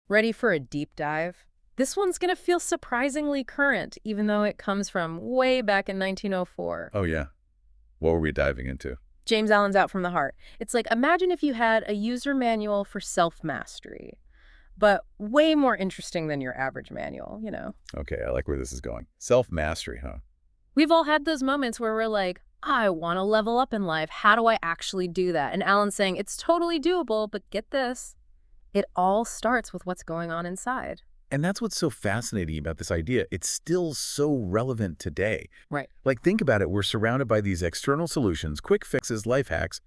Ready for a deep dive? This one's going to feel surprisingly current, even though it comes from way back in 1904. Oh, yeah. What were we diving into? James Allen's Out from the Heart. It's like, imagine if you had a user manual for self-mastery, but way more interesting than your average manual. Okay, I like where this is going. Self-mastery, huh? We've all had those moments where we're like, I want to level up in life. How do I actually do that? And Allen's saying, it's totally doable, but get this. It all starts with what's going on inside. And that's what's so fascinating about this idea. It's still so relevant today. Right. Like, think about it. We're surrounded by these external solutions, quick fixes, life hacks,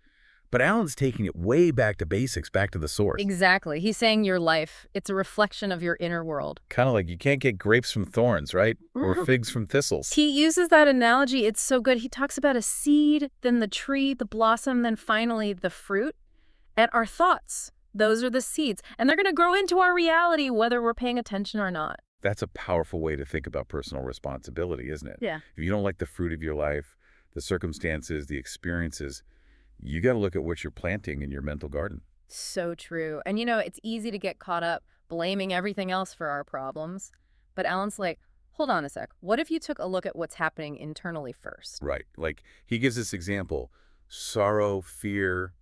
but Alan's taking it way back to basics, back to the source. Exactly. He's saying your life, it's a reflection of your inner world. Kind of like you can't get grapes from thorns, right? Or figs from thistles. He uses that analogy. It's so good. He talks about a seed, then the tree, the blossom, then finally the fruit. And our thoughts, those are the seeds. And they're going to grow into our reality whether we're paying attention or not. That's a powerful way to think about personal responsibility, isn't it? Yeah. If you don't like the fruit of your life, the circumstances, the experiences, you got to look at what you're planting in your mental garden. So true. And it's easy to get caught up blaming everything else for our problems. But Alan's like, hold on a sec. What if you took a look at what's happening internally first? Right. Like he gives this example, sorrow, fear,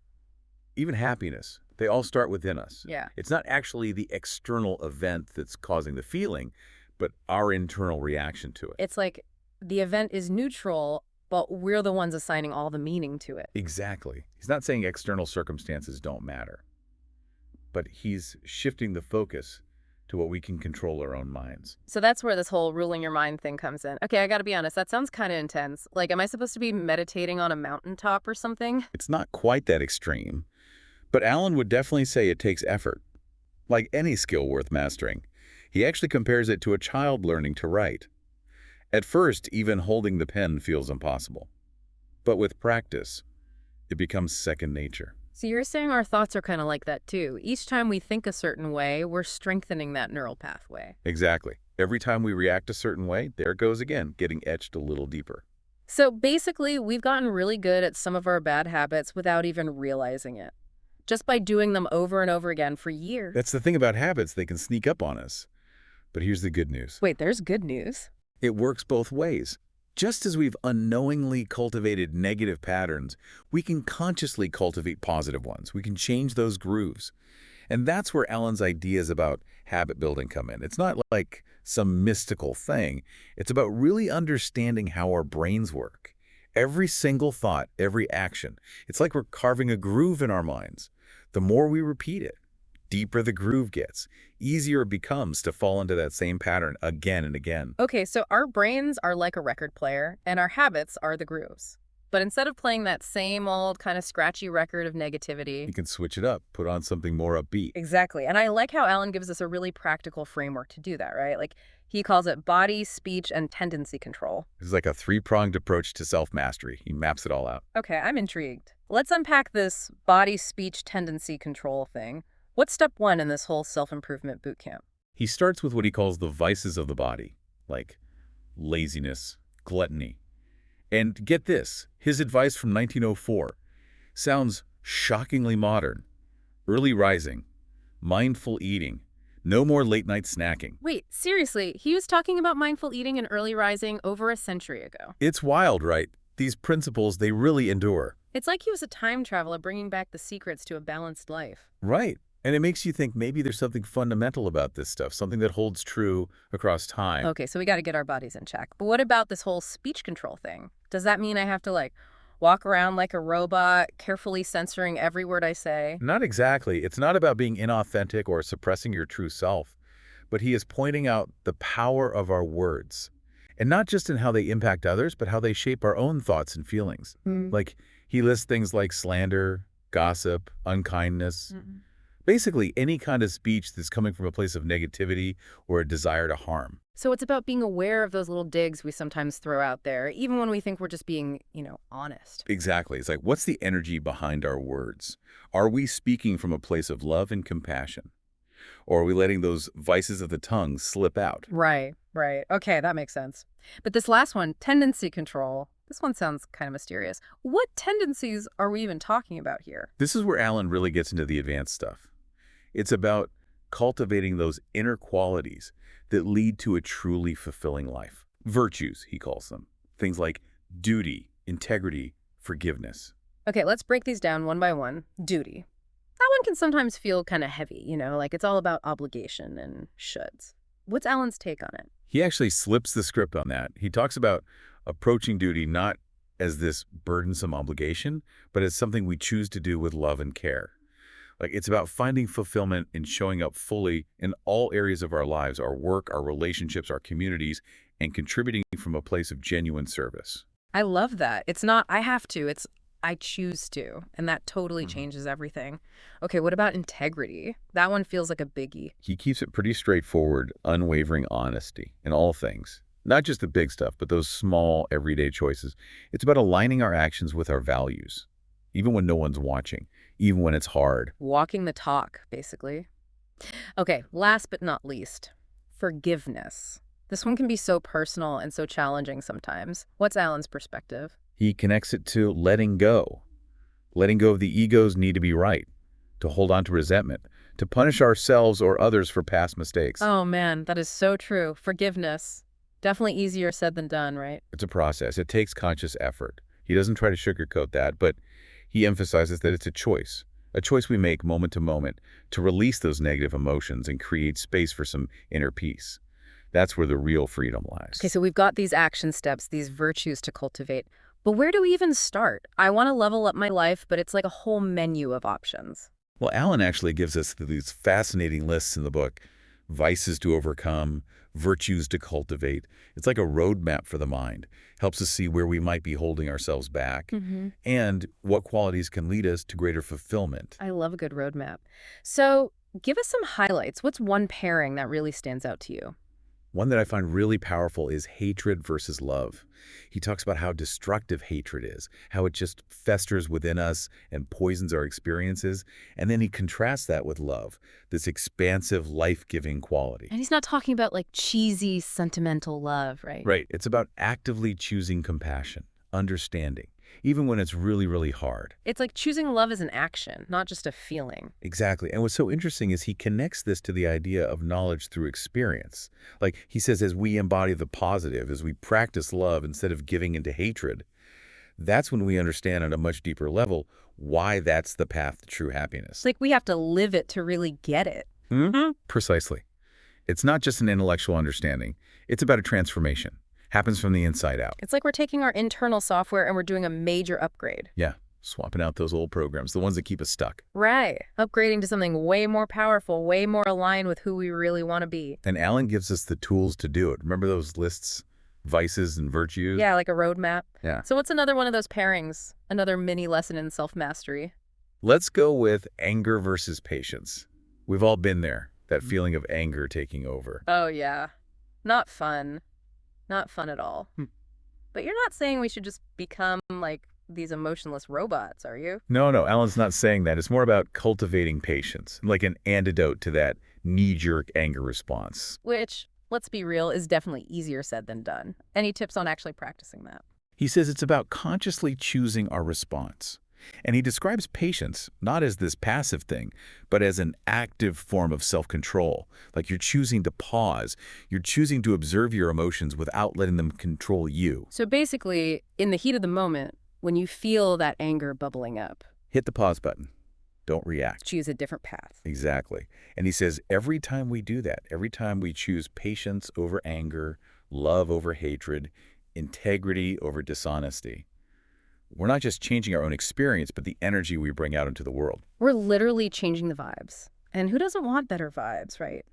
even happiness. They all start within us. Yeah. It's not actually the external event that's causing the feeling, but our internal reaction to it. It's like the event is neutral, but we're the ones assigning all the meaning to it. Exactly. He's not saying external circumstances don't matter, but he's shifting the focus to what we can control our own minds. So that's where this whole ruling your mind thing comes in. Okay, I gotta be honest, that sounds kind of intense. Like, am I supposed to be meditating on a mountaintop or something? It's not quite that extreme, but Alan would definitely say it takes effort. Like any skill worth mastering, he actually compares it to a child learning to write. At first, even holding the pen feels impossible. But with practice, it becomes second nature. So you're saying our thoughts are kind of like that too. Each time we think a certain way, we're strengthening that neural pathway. Exactly. Every time we react a certain way, there it goes again, getting etched a little deeper. So basically, we've gotten really good at some of our bad habits without even realizing it. Just by doing them over and over again for years. That's the thing about habits, they can sneak up on us. But here's the good news. Wait, there's good news. It works both ways. Just as we've unknowingly cultivated negative patterns, we can consciously cultivate positive ones. We can change those grooves. And that's where Alan's ideas about habit building come in. It's not like some mystical thing. It's about really understanding how our brains work. Every single thought, every action. It's like we're carving a groove in our minds. The more we repeat it, deeper the groove gets, easier it becomes to fall into that same pattern again and again. Okay, so our brains are like a record player, and our habits are the grooves. But instead of playing that same old kind of scratchy record of negativity... You can switch it up, put on something more upbeat. Exactly. And I like how Alan gives us a really practical framework to do that, right? Like, he calls it body, speech, and tendency control. It's like a three-pronged approach to self-mastery. He maps it all out. Okay, I'm intrigued. Let's unpack this body, speech, tendency control thing. What's step one in this whole self-improvement boot camp? He starts with what he calls the vices of the body, like laziness, gluttony. And get this, his advice from 1904 sounds shockingly modern. Early rising, mindful eating, no more late-night snacking. Wait, seriously, he was talking about mindful eating and early rising over a century ago. It's wild, right? These principles, they really endure. It's like he was a time traveler bringing back the secrets to a balanced life. Right. And it makes you think maybe there's something fundamental about this stuff, something that holds true across time. Okay, so we got to get our bodies in check. But what about this whole speech control thing? Does that mean I have to, walk around like a robot, carefully censoring every word I say? Not exactly. It's not about being inauthentic or suppressing your true self, but he is pointing out the power of our words. And not just in how they impact others, but how they shape our own thoughts and feelings. Like, he lists things like slander, gossip, unkindness. Basically, any kind of speech that's coming from a place of negativity or a desire to harm. So it's about being aware of those little digs we sometimes throw out there, even when we think we're just being, honest. Exactly. It's like, what's the energy behind our words? Are we speaking from a place of love and compassion? Or are we letting those vices of the tongue slip out? Right. Okay, that makes sense. But this last one, tendency control, this one sounds kind of mysterious. What tendencies are we even talking about here? This is where Alan really gets into the advanced stuff. It's about cultivating those inner qualities that lead to a truly fulfilling life. Virtues, he calls them. Things like duty, integrity, forgiveness. Okay, let's break these down one by one. Duty. That one can sometimes feel kind of heavy, like it's all about obligation and shoulds. What's Alan's take on it? He actually slips the script on that. He talks about approaching duty not as this burdensome obligation, but as something we choose to do with love and care. Like, it's about finding fulfillment in showing up fully in all areas of our lives, our work, our relationships, our communities, and contributing from a place of genuine service. I love that. It's not, I have to, it's, I choose to. And that totally changes everything. Okay, what about integrity? That one feels like a biggie. He keeps it pretty straightforward, unwavering honesty in all things. Not just the big stuff, but those small, everyday choices. It's about aligning our actions with our values, even when no one's watching, even when it's hard. Walking the talk, basically. Okay, last but not least, forgiveness. This one can be so personal and so challenging sometimes. What's Alan's perspective? He connects it to letting go. Letting go of the ego's need to be right, to hold on to resentment, to punish ourselves or others for past mistakes. Oh man, that is so true. Forgiveness. Definitely easier said than done, right? It's a process. It takes conscious effort. He doesn't try to sugarcoat that, but he emphasizes that it's a choice we make moment to moment to release those negative emotions and create space for some inner peace. That's where the real freedom lies. Okay, so we've got these action steps, these virtues to cultivate. But where do we even start? I want to level up my life, but it's like a whole menu of options. Well, Alan actually gives us these fascinating lists in the book. Vices to overcome, virtues to cultivate. It's like a roadmap for the mind. Helps us see where we might be holding ourselves back and what qualities can lead us to greater fulfillment. I love a good roadmap. So give us some highlights. What's one pairing that really stands out to you? One that I find really powerful is hatred versus love. He talks about how destructive hatred is, how it just festers within us and poisons our experiences. And then he contrasts that with love, this expansive, life-giving quality. And he's not talking about like cheesy, sentimental love, right? Right. It's about actively choosing compassion, understanding, even when it's really, really hard. It's like choosing love as an action, not just a feeling. Exactly. And what's so interesting is he connects this to the idea of knowledge through experience. Like he says, as we embody the positive, as we practice love instead of giving into hatred, that's when we understand at a much deeper level why that's the path to true happiness. It's like we have to live it to really get it. Precisely. It's not just an intellectual understanding. It's about a transformation. Happens from the inside out. It's like we're taking our internal software and we're doing a major upgrade. Yeah, swapping out those old programs, the ones that keep us stuck. Right. Upgrading to something way more powerful, way more aligned with who we really want to be. And Alan gives us the tools to do it. Remember those lists? Vices and virtues? Yeah, like a roadmap. Yeah. So what's another one of those pairings? Another mini lesson in self-mastery. Let's go with anger versus patience. We've all been there, that feeling of anger taking over. Oh, yeah. Not fun. Not fun at all. But you're not saying we should just become like these emotionless robots, are you? No, Alan's not saying that. It's more about cultivating patience, like an antidote to that knee-jerk anger response. Which, let's be real, is definitely easier said than done. Any tips on actually practicing that? He says it's about consciously choosing our response. And he describes patience not as this passive thing, but as an active form of self-control. Like you're choosing to pause. You're choosing to observe your emotions without letting them control you. So basically, in the heat of the moment, when you feel that anger bubbling up, hit the pause button. Don't react. Choose a different path. Exactly. And he says every time we do that, every time we choose patience over anger, love over hatred, integrity over dishonesty, we're not just changing our own experience, but the energy we bring out into the world. We're literally changing the vibes. And who doesn't want better vibes, right?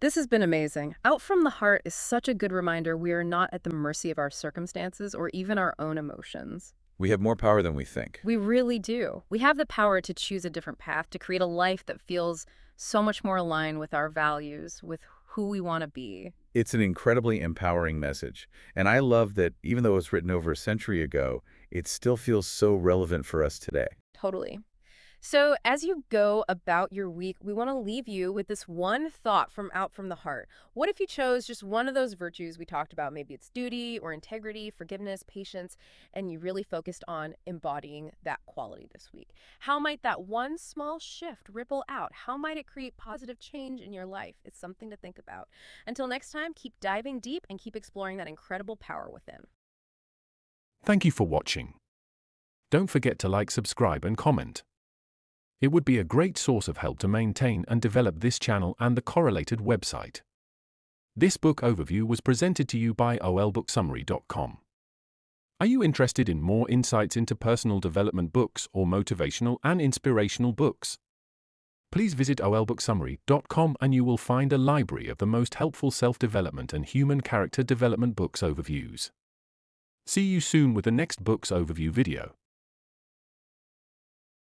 This has been amazing. Out from the Heart is such a good reminder we are not at the mercy of our circumstances or even our own emotions. We have more power than we think. We really do. We have the power to choose a different path, to create a life that feels so much more aligned with our values, with who we want to be. It's an incredibly empowering message. And I love that even though it was written over a century ago, it still feels so relevant for us today. Totally. So, as you go about your week, we want to leave you with this one thought from out from the heart. What if you chose just one of those virtues we talked about? Maybe it's duty or integrity, forgiveness, patience, and you really focused on embodying that quality this week. How might that one small shift ripple out? How might it create positive change in your life? It's something to think about. Until next time, keep diving deep and keep exploring that incredible power within. Thank you for watching. Don't forget to like, subscribe, and comment. It would be a great source of help to maintain and develop this channel and the correlated website. This book overview was presented to you by olbooksummary.com. Are you interested in more insights into personal development books or motivational and inspirational books? Please visit olbooksummary.com and you will find a library of the most helpful self-development and human character development books overviews. See you soon with the next books overview video.